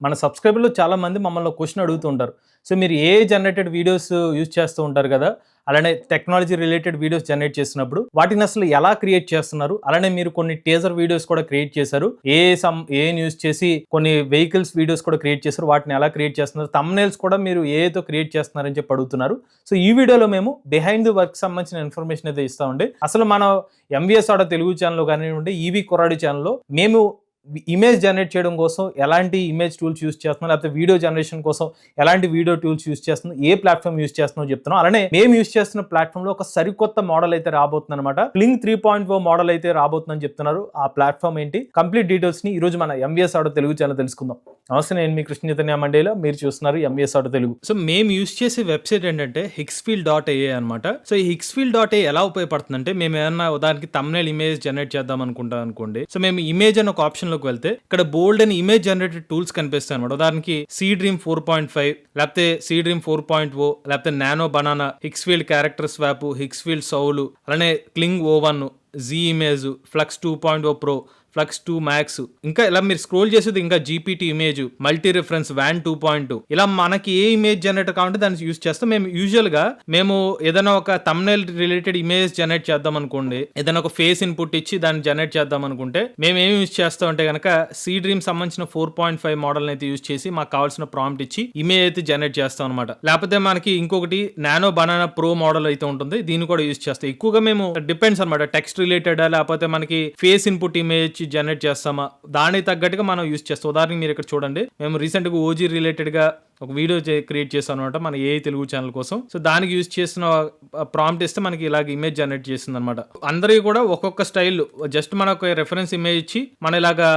మన సబ్స్క్రైబర్‌లో చాలామంది మమ్మల్ని ఒక క్వెషన్ అడుగుతూ ఉంటారు. సో, మీరు ఏఐ జనరేటెడ్ వీడియోస్ యూజ్ చేస్తూ ఉంటారు గదా! అలానే టెక్నాలజీ రిలేటెడ్ వీడియోస్ జనరేట్ చేసినప్పుడు వాటిని అసలు ఎలా క్రియేట్ చేస్తున్నారు? అలానే మీరు కొన్ని టీజర్ వీడియోస్ కూడా క్రియేట్ చేశారు. ఏఐని యూజ్ చేసి కొన్ని వెహికల్స్ వీడియోస్ కూడా క్రియేట్ చేశారు. వాటిని ఎలా క్రియేట్ చేస్తున్నారు? థంబ్‌నెయిల్స్ కూడా మీరు ఏఐతో క్రియేట్ చేస్తున్నారని చెప్పి అడుగుతున్నారు. సో, ఈ వీడియోలో మేము బిహైండ్ ది వర్క్ సంబంధించిన ఇన్ఫర్మేషన్ అయితే ఇస్తామండి. అసలు మన ఎంవీఎస్ ఆటో తెలుగు ఛానెల్‌లో గానివ్వండి, ఈవీ కొరాడి ఛానెల్‌లో మేము ఇమేజ్ జనరేట్ చేయడం కోసం ఎలాంటి ఇమేజ్ టూల్స్ యూజ్ చేస్తున్నాం, లేకపోతే వీడియో జనరేషన్ కోసం ఎలాంటి వీడియో టూల్స్ యూజ్ చేస్తున్నాం, ఏ ప్లాట్ఫామ్ యూజ్ చేస్తున్నాం చెప్తున్నాం. అలానే మేము యూజ్ చేస్తున్న ప్లాట్ఫామ్ లో ఒక సరికొత్త మోడల్ అయితే రాబోతుంది అనమాట. క్లింగ్ 3.0 మోడల్ అయితే రాబోతుందని చెప్తున్నారు. ఆ ప్లాట్ఫామ్ ఏంటి, కంప్లీట్ డీటెయిల్స్ ని ఈ రోజు మన ఎంవీఎస్ ఆటో తెలుగు ఛానల్ తెలుసుకుందాం. నమస్తే, నేను మీ కృష్ణ చైతన్య మండేలా, మీరు చూస్తున్నారు ఎంవీఎస్ ఆటో తెలుగు. సో మేము యూజ్ చేసే వెబ్సైట్ ఏంటంటే hixfield.ai అనమాట. సో ఈ hixfield.ai ఎలా ఉపయోగపడుతుందంటే, మేము ఏమన్నా ఉదాహరణకి థంబ్నెయిల్ ఇమేజ్ జనరేట్ చేద్దాం అనుకుంటాం అనుకోండి. సో మేము ఇమేజ్ అని ఒక ఆప్షన్ లోకి వెళ్తే ఇక్కడ బోల్డ్ అని ఇమేజ్ జనరేటెడ్ టూల్స్ కనిపిస్తాయి అనమాట. ఉదాహరణకి సీడ్రీమ్ 4.5, లేకపోతే సీడ్రీమ్ 4.0, లేకపోతే nano banana, Higgsfield character swap, Higgsfield Soul, అలానే Kling O1, Z image, Flux 2.0 pro, Flux 2 max, ఇంకా ఇలా మీరు స్క్రోల్ చేసేది ఇంకా GPT image, multi reference, Wan 2.2, ఇలా మనకి ఏ ఇమేజ్ జనరేటర్ కావాలంటే దాన్ని యూజ్ చేస్తాం. మేము యూజువల్ గా ఏదైనా ఒక థంబ్నెయిల్ రిలేటెడ్ ఇమేజ్ జనరేట్ చేద్దాం అనుకోండి, ఏదైనా ఒక ఫేస్ ఇన్పుట్ ఇచ్చి దాన్ని జనరేట్ చేద్దాం అనుకుంటే మేము ఏం యూజ్ చేస్తాం అంటే కనుక సీడ్రీమ్ సంబంధించిన 4.5 మోడల్ అయితే యూజ్ చేసి మాకు కావాల్సిన ప్రాంప్ట్ ఇచ్చి ఇమేజ్ అయితే జనరేట్ చేస్తాం అనమాట. లేకపోతే మనకి ఇంకొకటి నానో బనానా ప్రో మోడల్ అయితే ఉంటుంది, దీన్ని కూడా యూజ్ చేస్తాం. ఎక్కువగా మేము డిపెండ్స్ అనమాట, టెక్స్ట్ రిలేటెడ్ లేకపోతే మనకి ఫేస్ ఇన్పుట్ ఇమేజ్ జనరేట్ చేస్తామా దానికి తగ్గట్టుగా మనం యూజ్ చేస్తాం. ఉదాహరణకి మీరు ఇక్కడ చూడండి, మేము రీసెంట్ గా ఓజీ రిలేటెడ్ గా ఒక వీడియో క్రియేట్ చేస్తాం అనమాట మన ఏఐ తెలుగు ఛానల్ కోసం. సో దానికి యూజ్ చేసిన ప్రాంప్ట్ ఇస్తే మనకి ఇలాగ ఇమేజ్ జనరేట్ చేస్తుంది అనమాట. అందరికీ కూడా ఒక్కొక్క స్టైల్, జస్ట్ మనకు రెఫరెన్స్ ఇమేజ్ ఇచ్చి మన ఇలాగా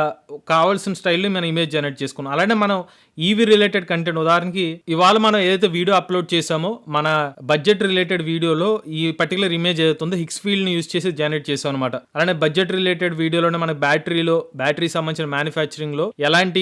కావాల్సిన స్టైల్ మనం ఇమేజ్ జనరేట్ చేసుకున్నాం. అలానే మనం ఈవీ రిలేటెడ్ కంటెంట్, ఉదాహరణకి ఇవాళ మనం ఏదైతే వీడియో అప్లోడ్ చేసామో మన బడ్జెట్ రిలేటెడ్ వీడియోలో ఈ పర్టికులర్ ఇమేజ్ ఏదైతుందో హిక్స్ఫీల్డ్ ని యూజ్ చేసి జనరేట్ చేసాం అనమాట. అలానే బడ్జెట్ రిలేటెడ్ వీడియోలోనే మన బ్యాటరీ సంబంధించిన మ్యానుఫ్యాక్చరింగ్ లో ఎలాంటి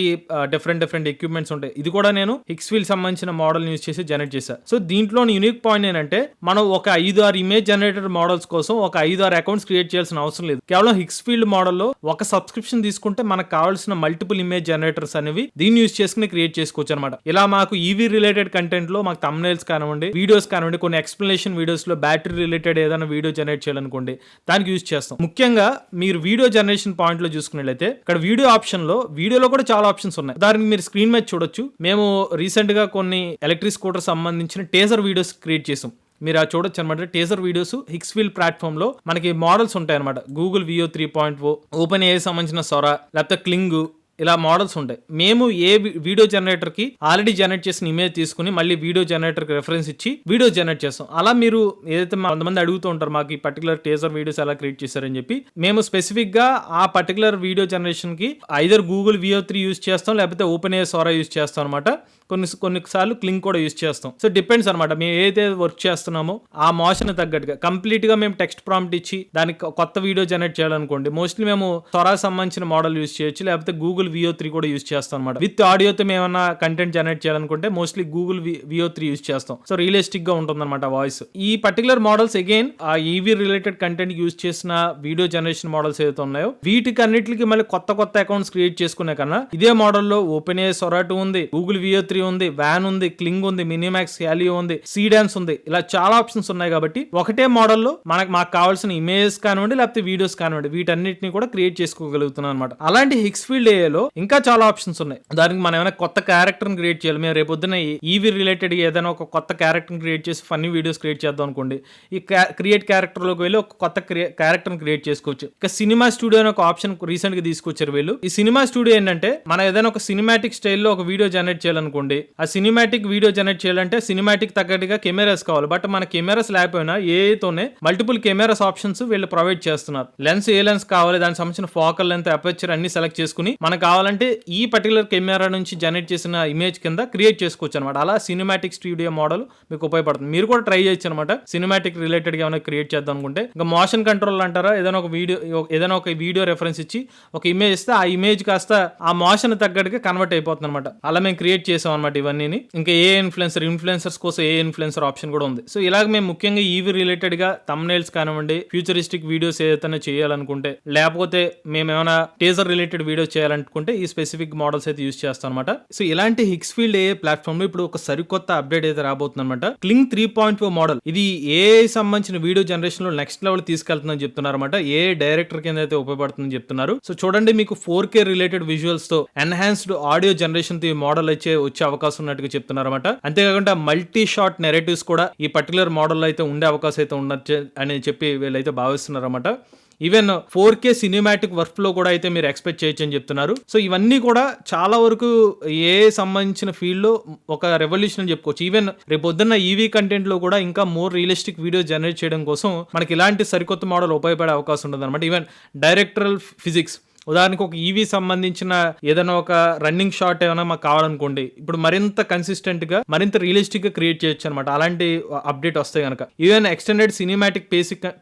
డిఫరెంట్ ఎక్విప్మెంట్స్ ఉంటాయి, ఇది కూడా నేను హిక్స్ఫీల్డ్ సంబంధించిన మోడల్ యూజ్ చేసి జనరేట్ చేశాను. సో దీంట్లోని యూనిక్ పాయింట్ ఏంటంటే, మనం ఒక 5-6 ఇమేజ్ జనరేటర్ మోడల్స్ కోసం ఒక 5-6 అకౌంట్స్ క్రియేట్ చేయాల్సిన అవసరం లేదు. కేవలం హిక్స్ఫీల్డ్ మోడల్లో ఒక సబ్స్క్రిప్షన్ తీసుకుంటే మనకు కావాల్సిన మల్టిపుల్ ఇమేజ్ జనరేటర్స్ అనేవి దీన్ని యూజ్ చేసుకుని క్రియేట్ చేసుకోవచ్చు అనమాట. ఇలా మాకు ఈవీ రిలేటెడ్ కంటెంట్ లో మాకు థంబ్నెయిల్స్ కానివ్వండి, వీడియోస్ కానివ్వండి, కొన్ని ఎక్స్ప్లెనేషన్ వీడియోస్ లో బ్యాటరీ రిలేటెడ్ ఏదైనా వీడియో జనరేట్ చేయాలనుకోండి దానికి యూజ్ చేస్తాం. ముఖ్యంగా మీరు వీడియో జనరేషన్ పాయింట్ లో చూసుకున్నట్లయితే ఇక్కడ వీడియో ఆప్షన్ లో వీడియోలో కూడా చాలా ఆప్షన్స్ ఉన్నాయి. దానికి మీరు స్క్రీన్ మీద చూడొచ్చు. మేము రీసెంట్ గా కొన్ని ఎలక్ట్రిక్ స్కూటర్ సంబంధించిన టేజర్ వీడియోస్ క్రియేట్ చేసాం. మీరు అది చూడొచ్చు అనమాట. టేజర్ వీడియోస్ హిక్స్ఫీల్డ్ ప్లాట్ఫామ్ లో మనకి మోడల్స్ ఉంటాయి అనమాట. గూగుల్ వియో 3.0, ఓపెన్ ఏఐ సంబంధించిన సొరా, లేకపోతే క్లింగ్, ఇలా మోడల్స్ ఉంటాయి. మేము ఏ వీడియో జనరేటర్ కి ఆల్రెడీ జనరేట్ చేసిన ఇమేజ్ తీసుకుని మళ్ళీ వీడియో జనరేటర్ కి రెఫరెన్స్ ఇచ్చి వీడియో జనరేట్ చేస్తాం. అలా మీరు ఏదైతే కొంతమంది అడుగుతూ ఉంటారు మాకు ఈ పర్టికులర్ టేజర్ వీడియోస్ ఎలా క్రియేట్ చేశారని చెప్పి, మేము స్పెసిఫిక్ గా ఆ పర్టికులర్ వీడియో జనరేషన్ కి ఐదర్ గూగుల్ వియో 3 యూజ్ చేస్తాం, లేకపోతే ఓపెన్ ఏఐ సొరా యూజ్ చేస్తాం అనమాట. కొన్నిసార్లు క్లింగ్ కూడా యూజ్ చేస్తాం. సో డిపెండ్స్ అనమాట, మేము ఏదైతే వర్క్ చేస్తున్నామో ఆ మోషన్ తగ్గట్టుగా కంప్లీట్ గా మేము టెక్స్ట్ ప్రాంప్ట్ ఇచ్చి దానికి కొత్త వీడియో జనరేట్ చేయాలనుకోండి, మోస్ట్లీ మేము సొరా సంబంధించిన మోడల్ యూజ్ చేయొచ్చు, లేకపోతే గూగుల్ వియో 3 కూడా యూజ్ చేస్తాం అనమాట. విత్ ఆడియోతో మేము ఏమన్నా కంటెంట్ జనరేట్ చేయాలనుకుంటే మోస్ట్లీ గూగుల్ వియో 3 యూజ్ చేస్తాం. సో రియలిస్టిక్ గా ఉంటుంది అనమాట వాయిస్. ఈ పర్టికులర్ మోడల్స్ అగైన్ ఆ ఈవీ రిలేటెడ్ కంటెంట్ యూజ్ చేసిన వీడియో జనరేషన్ మోడల్స్ ఏదైతే ఉన్నాయో వీటికి అన్నిటికి మళ్ళీ కొత్త అకౌంట్స్ క్రియేట్ చేసుకునే కన్నా ఇదే మోడల్లో ఓపెన్ ఏఐ సొరా 2 ఉంది, గూగుల్ వియో 3 ఉంది, వ్యాన్ ఉంది, క్లింగ్ ఉంది, మినిమాక్స్ హ్యాలియో ఉంది, సీడాన్స్ ఉంది, ఇలా చాలా ఆప్షన్స్ ఉన్నాయి. కాబట్టి ఒకటే మోడల్లో మాకు కావాల్సిన ఇమేజెస్ కానివ్వండి, లేకపోతే వీడియోస్ కానివ్వండి, వీటన్నిటిని కూడా క్రియేట్ చేసుకోగలుగుతున్నాం అనమాట. అలాంటి హిక్స్ఫీల్డ్ ఏఐలో ఇంకా చాలా ఆప్షన్స్ ఉన్నాయి. దానికి మనం ఏమైనా కొత్త క్యారెక్టర్ క్రియేట్ చేయాలి, మేము రేపొద్దున ఈవీ రిలేటెడ్ ఏదైనా ఒక కొత్త క్యారెక్టర్ క్రియేట్ చేసి ఫన్నీ వీడియోస్ క్రియేట్ చేద్దాం అనుకోండి, ఈ క్రియేట్ క్యారెక్టర్ లోకి వెళ్ళి ఒక కొత్త క్యారెక్టర్ క్రియేట్ చేసుకోవచ్చు. ఇక సినిమా స్టూడియో అనే ఒక ఆప్షన్ రీసెంట్ గా తీసుకొచ్చారు వీళ్ళు. ఈ సినిమా స్టూడియో ఏంటంటే, మనం ఏదైనా ఒక సినిమాటిక్ స్టైల్లో ఒక వీడియో జనరేట్ చేయాలనుకోండి, ఆ సినిమాటిక్ వీడియో జనరేట్ చేయాలంటే సినిమాటిక్ తగ్గట్టుగా కెమెరాస్ కావాలి. బట్ మన కెమెరాస్ లేకపోయినా ఏఐతోనే మల్టిపుల్ కెమెరాస్ ఆప్షన్స్ వీళ్ళు ప్రొవైడ్ చేస్తున్నారు. లెన్స్ ఏ లెన్స్ కావాలి, దానికి సంబంధించిన ఫోకల్ లెంత్, అపర్చర్ అన్ని సెలెక్ట్ చేసుకుని మనకు కావాలంటే ఈ పర్టికులర్ కెమెరా నుంచి జనరేట్ చేసిన ఇమేజ్ కింద క్రియేట్ చేసుకోవచ్చు అనమాట. అలా సినిమాటిక్ స్టూడియో మోడల్ మీకు ఉపయోగపడుతుంది. మీరు కూడా ట్రై చేయొచ్చు అనమాట. సినిమాటిక్ రిలేటెడ్ గా ఏమైనా క్రియేట్ చేద్దాం అనుకుంటే, ఇంకా మోషన్ కంట్రోల్ అంటారా, ఏదైనా ఒక వీడియో రెఫరెన్స్ ఇచ్చి ఒక ఇమేజ్ ఇస్తే ఆ ఇమేజ్ కాస్త ఆ మోషన్ తగ్గట్టుగా కన్వర్ట్ అయిపోతుంది అనమాట. అలా మేము క్రియేట్ చేసాం అనమాట ఇవన్నీ. ఇంకా ఏ ఇన్ఫ్లుయెన్సర్స్ కోసం ఏ ఇన్ఫ్లుయెన్సర్ ఆప్షన్ కూడా ఉంది. సో ఇలాగ మేము ముఖ్యంగా ఈవీ రిలేటెడ్ గా థంబ్నెయిల్స్ కానివ్వండి, ఫ్యూచరిస్టిక్ వీడియోస్ ఏదైతే చేయాలనుకుంటే, లేకపోతే మేము ఏమైనా టేజర్ రిలేటెడ్ వీడియోస్ చేయాలనుకుంటే చెప్పుకుంటే ఈ స్పెసిఫిక్ మోడల్స్ అయితే యూస్ చేస్తాం అనమాట. సో ఇలాంటి హిక్స్ఫీల్డ్ ఏ ప్లాట్ఫామ్ లో ఇప్పుడు ఒక సరికొత్త అప్డేట్ అయితే రాబోతుంది అనమాట. క్లింగ్ 3.4 మోడల్ ఇది సంబంధించిన వీడియో జనరేషన్ లో నెక్స్ట్ లెవెల్ తీసుకెళ్తుందని చెప్తున్నారు అనమాట. డైరెక్టర్ కింద అయితే ఉపయోగపడుతుందని చెప్తున్నారు. సో చూడండి, మీకు 4K రిలేటెడ్ విజువల్స్ తో ఎన్హాన్స్డ్ ఆడియో జనరేషన్ తో ఈ మోడల్ అయితే వచ్చే అవకాశం ఉన్నట్టుగా చెప్తున్నారు అనమాట. అంతేకాకుండా మల్టీ షాట్ నెరేటివ్స్ కూడా ఈ పర్టికులర్ మోడల్ అయితే ఉండే అవకాశం అయితే ఉండొచ్చు అని చెప్పి వీళ్ళైతే భావిస్తున్నారు అనమాట. Even 4K cinematic work flow కూడా అయితే మీరు ఎక్స్పెక్ట్ చేయొచ్చు అని చెప్తున్నారు. సో ఇవన్నీ కూడా చాలా వరకు సంబంధించిన ఫీల్డ్ లో ఒక రెవల్యూషన్ అని చెప్పుకోవచ్చు. ఈవెన్ రేపు పొద్దున్న ఈవీ కంటెంట్ లో కూడా ఇంకా మోర్ రియలిస్టిక్ వీడియో జనరేట్ చేయడం కోసం మనకి ఇలాంటి సరికొత్త మోడల్ ఉపయోగపడే అవకాశం ఉంటుంది అనమాట. ఈవెన్ డైరెక్టరల్ ఫిజిక్స్, ఉదాహరణకు ఒక ఈవీ సంబంధించిన ఏదైనా ఒక రన్నింగ్ షాట్ ఏమైనా మాకు కావాలనుకోండి, ఇప్పుడు మరింత కన్సిస్టెంట్ గా మరింత రియలిస్టిక్ గా క్రియేట్ చేయొచ్చు అనమాట. అలాంటి అప్డేట్ వస్తాయి కనుక ఈవెన్ ఎక్స్టెండెడ్ సినిమాటిక్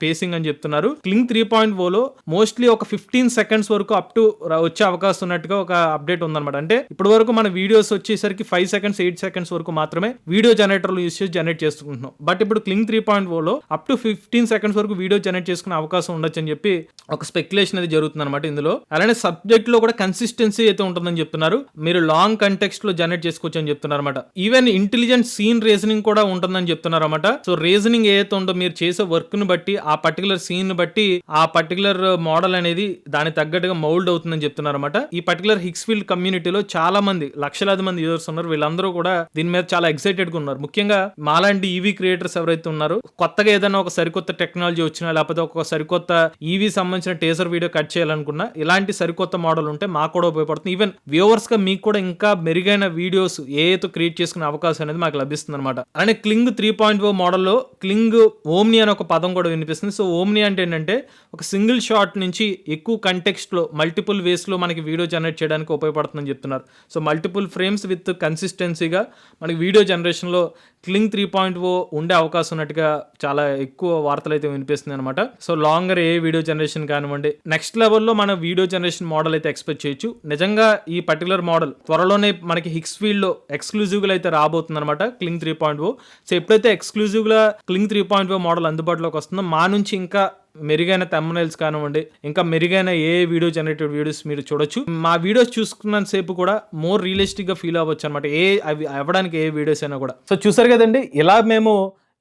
పేసింగ్ అని చెప్తున్నారు. క్లింగ్ 3.0 లో మోస్ట్లీ ఒక 15 సెకండ్స్ వరకు అప్ టు వచ్చే అవకాశం ఉన్నట్టుగా ఒక అప్డేట్ ఉందన్నమాట. అంటే ఇప్పటి వరకు మన వీడియోస్ వచ్చేసరికి 5 సెకండ్స్ 8 సెకండ్స్ వరకు మాత్రమే వీడియో జనరేటర్లు యూస్ చేసి జనరేట్ చేసుకుంటున్నాం. బట్ ఇప్పుడు క్లింగ్ 3.0 లో అప్ టు 15 సెకండ్స్ వరకు వీడియో జనరేట్ చేసుకునే అవకాశం ఉండొచ్చు అని చెప్పి ఒక స్పెక్యులేషన్ అది జరుగుతుంది అనమాట. ఇందులో అలానే సబ్జెక్ట్ లో కూడా కన్సిస్టెన్సీ అయితే ఉంటుందని చెప్తున్నారు. మీరు లాంగ్ కంటెక్స్ట్ లో జనరేట్ చేసుకోవచ్చు అని చెప్తున్నారు అనమాట. ఈవెన్ ఇంటెలిజెంట్ సీన్ రీజనింగ్ కూడా ఉంటుందని చెప్తున్నారు అనమాట. సో రీజనింగ్ ఏదైతే ఉందో మీరు చేసే వర్క్ ని బట్టి ఆ పర్టికులర్ సీన్ బట్టి ఆ పర్టికులర్ మోడల్ అనేది దాని తగ్గట్టుగా మౌల్డ్ అవుతుందని చెప్తున్నారు అనమాట. ఈ పర్టికులర్ హిక్స్ఫీల్డ్ కమ్యూనిటీలో చాలా మంది లక్షలాది మంది యూజర్స్ ఉన్నారు. వీళ్ళందరూ కూడా దీని మీద చాలా ఎక్సైటెడ్ గా ఉన్నారు. ముఖ్యంగా మాలాంటి ఈవీ క్రియేటర్స్ ఎవరైతే ఉన్నారో, కొత్తగా ఏదైనా ఒక సరికొత్త టెక్నాలజీ వచ్చినా లేకపోతే ఒక సరికొత్త ఈవీ సంబంధించిన టేజర్ వీడియో కట్ చేయాలనుకున్నా ఇలాంటి సరికొత్త మోడల్ ఉంటే మాకు కూడా ఉపయోగపడుతుంది. ఈవెన్ వ్యూవర్స్ గా మీకు కూడా ఇంకా మెరుగైన వీడియోస్ ఏతో క్రియేట్ చేసుకునే అవకాశం అనేది మాకు లభిస్తుంది అనమాట. అలానే క్లింగ్ 3.0 మోడల్లో క్లింగ్ ఓమ్ని అనే ఒక పదం కూడా వినిపిస్తుంది. సో ఓమ్ని అంటే ఏంటంటే ఒక సింగిల్ షాట్ నుంచి ఎక్కువ కంటెక్స్ట్ లో మల్టిపుల్ వేస్ లో మనకి వీడియో జనరేట్ చేయడానికి ఉపయోగపడుతుందని చెప్తున్నారు. సో మల్టిపుల్ ఫ్రేమ్స్ విత్ కన్సిస్టెన్సీగా మనకి వీడియో జనరేషన్ లో క్లింగ్ 3.0 ఉండే అవకాశం ఉన్నట్టుగా చాలా ఎక్కువ వార్తలు అయితే వినిపిస్తుంది అనమాట. సో లాంగర్ వీడియో జనరేషన్ కానివ్వండి, నెక్స్ట్ లెవెల్లో మన వీడియో జనరేషన్ మోడల్ అయితే ఎక్స్పెక్ట్ చేయొచ్చు. నిజంగా ఈ పర్టికులర్ మోడల్ త్వరలోనే మనకి హిక్స్ఫీల్డ్ లో ఎక్స్క్లూజివ్ గా అయితే రాబోతుంది అనమాట క్లింగ్ 3.0. సో ఎప్పుడైతే ఎక్స్క్లూజివ్ గా క్లింగ్ 3.0 మోడల్ అందుబాటులోకి వస్తుందో మా నుంచి ఇంకా మెరుగైన థంబ్నెయిల్స్ కానివ్వండి, ఇంకా మెరుగైన వీడియో జనరేటెడ్ వీడియోస్ మీరు చూడొచ్చు. మా వీడియోస్ చూసుకున్నంత సేపు కూడా మోర్ రియలిస్టిక్ గా ఫీల్ అవ్వచ్చు అనమాట. అవి అవ్వడానికి వీడియోస్ అయినా కూడా. సో చూసారు కదండి, ఇలా మేము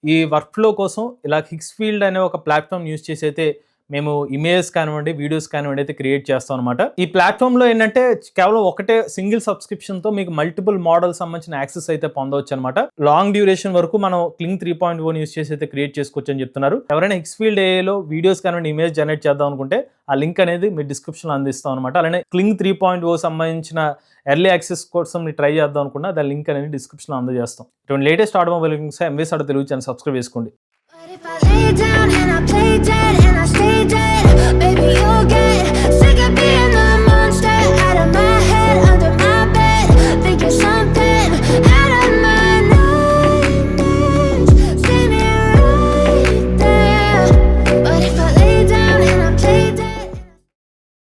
ఈ వర్క్ ఫ్లో కోసం ఇలా హిక్స్ఫీల్డ్ అనే ఒక ప్లాట్ఫామ్ యూస్ చేసి అయితే మేము ఇమేజెస్ కానివ్వండి, వీడియోస్ కానివ్వండి అయితే క్రియేట్ చేస్తాం అనమాట. ఈ ప్లాట్ఫామ్ లో ఏంటంటే కేవలం ఒకటే సింగిల్ సబ్స్క్రిప్షన్ తో మీకు మల్టిపుల్ మోడల్ సంబంధించిన యాక్సెస్ అయితే పొందవచ్చు అనమాట. లాంగ్ డ్యూరేషన్ వరకు మనం క్లింగ్ 3.1 యూస్ చేసి అయితే క్రియేట్ చేసుకోవచ్చు అని చెప్తున్నారు. ఎవరైనా హిక్స్ఫీల్డ్ లో వీడియోస్ కానివ్వండి, ఇమేజ్ జనరేట్ చేద్దాం అనుకుంటే ఆ లింక్ అనేది మీ డిస్క్రిప్షన్ లో అందిస్తాం అనమాట. అలానే క్లింగ్ 3.0 సంబంధించిన ఎర్లీ యాక్సెస్ కోసం ట్రై చేద్దాం అనుకున్నా దాని లింక్ అనేది డిస్క్రిప్షన్ లో అందజేస్తాం. ఇటువంటి latest automobile MVS auto Telugu channel subscribe చేసుకోండి.